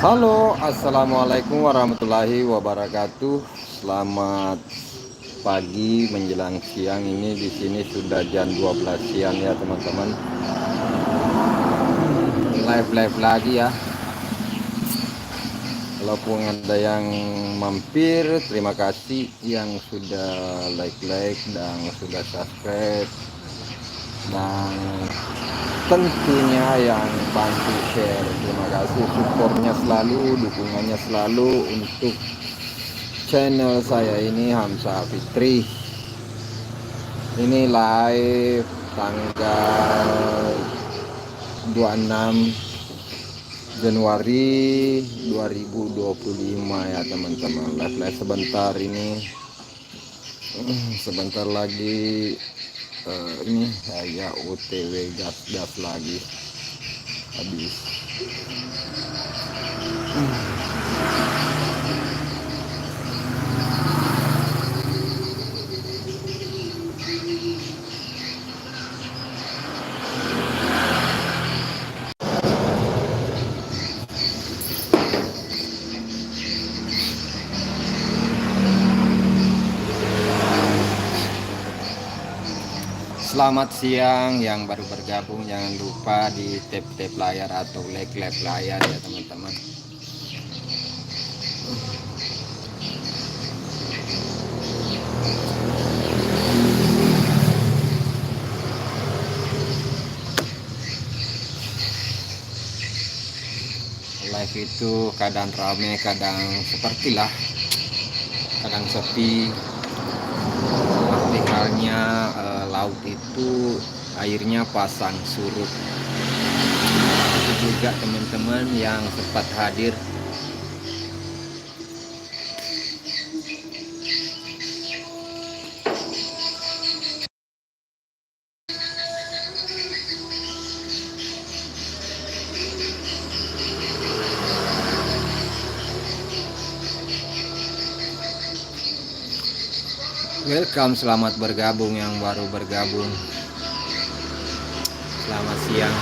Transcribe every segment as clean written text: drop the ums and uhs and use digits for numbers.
Halo, assalamualaikum warahmatullahi wabarakatuh. Selamat pagi menjelang siang. Ini di sini sudah jam 12 siang ya teman-teman. Live lagi ya. Walaupun ada yang mampir, terima kasih yang sudah like dan sudah subscribe, dan tentunya yang bantu share. Terima kasih supportnya selalu, dukungannya selalu untuk channel saya ini, Hamzah Fitri. Ini live tanggal 26 Januari 2025 ya teman-teman. Live sebentar ini. Sebentar lagi ini saya OTW gas lagi habis. Selamat siang yang baru bergabung, jangan lupa di tap layar atau like layar ya teman-teman. Live itu kadang rame, kadang sepertilah, kadang sepi. Seperti halnya laut itu airnya pasang surut. Itu juga teman-teman yang sempat hadir. Welcome, selamat bergabung yang baru bergabung. Selamat siang.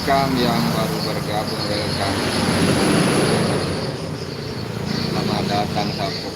Welcome yang baru bergabung, welcome. Selamat datang Sapo.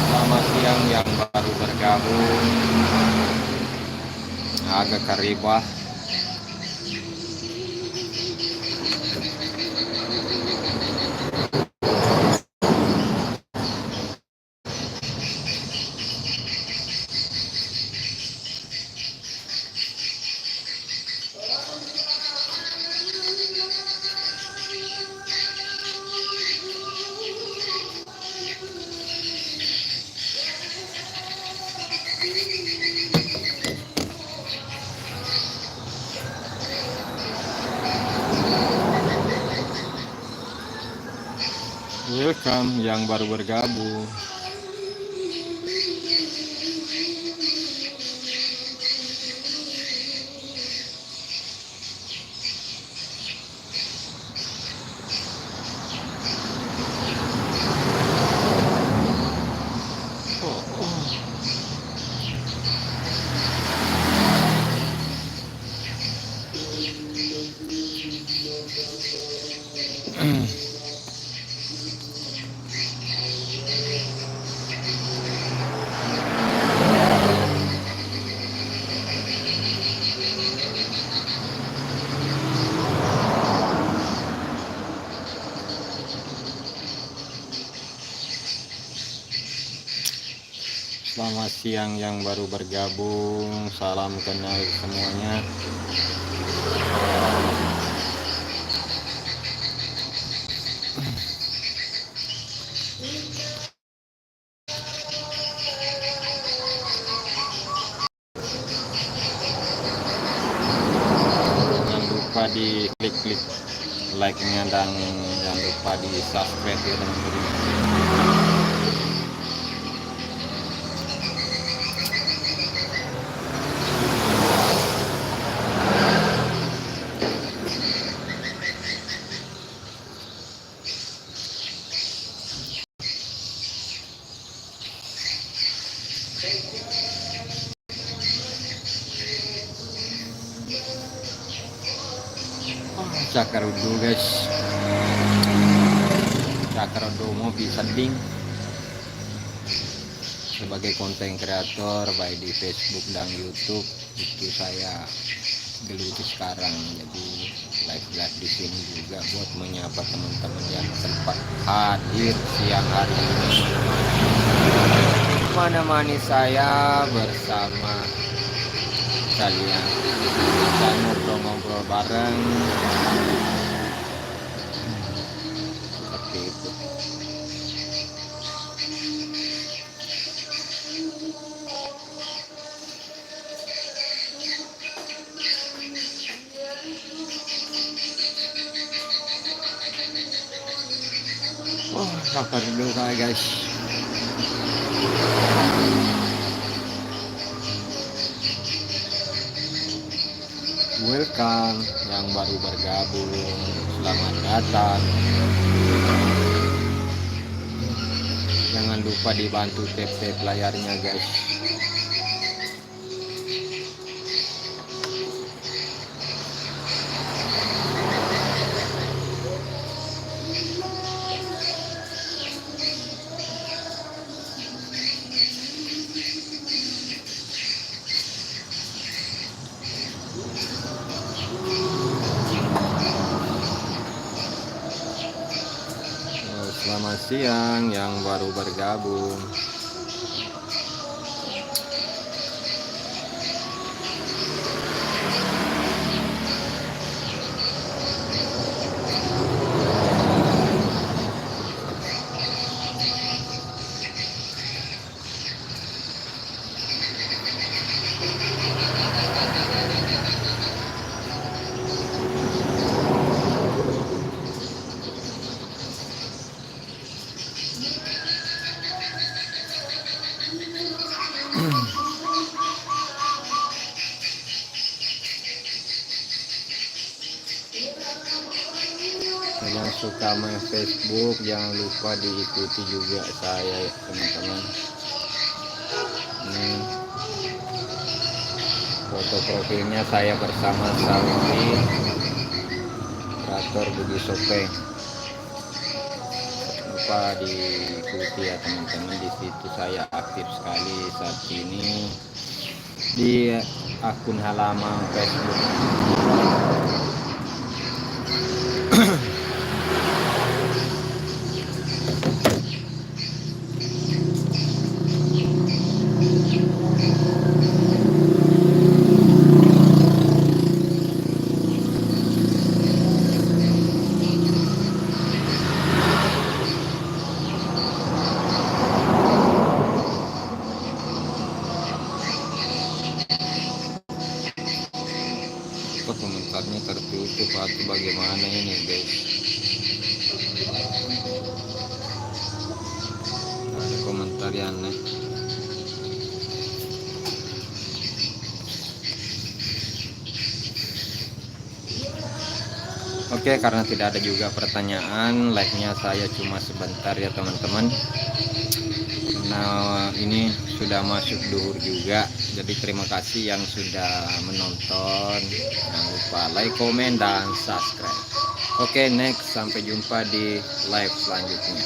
Selamat siang yang baru bergabung. Agak karibah. Welcome yang baru bergabung. Selamat siang yang baru bergabung. Salam kenal semuanya. Jangan lupa di klik like-nya dan jangan lupa di subscribe ya teman-teman. Cakarudo guys, Cakarudo mau bisa ding sebagai konten kreator baik di Facebook dan YouTube itu saya geluti sekarang, jadi live di sini juga buat menyapa teman-teman yang sempat hadir siang hari ini menemani saya bersama kalian dan ngobrol-ngobrol bareng seperti itu. Sabar dulu guys. Welcome yang baru bergabung, selamat datang. Jangan lupa dibantu tap layarnya guys. Selamat siang yang baru bergabung. suka main Facebook, jangan lupa diikuti juga saya ya teman-teman. Ini foto profilnya saya bersama Salvi, kreator Budi Sopeng. Lupa diikuti ya teman-teman, di situ saya aktif sekali saat ini di akun halaman Facebook. Komentarnya tertutup atau bagaimana ini guys? Ada komentar yang aneh. Oke, karena tidak ada juga pertanyaan, like-nya saya cuma sebentar ya teman-teman. Nah, ini sudah masuk duhur juga. Jadi terima kasih yang sudah menonton. Jangan lupa like, komen, dan subscribe. Oke, next, sampai jumpa di live selanjutnya.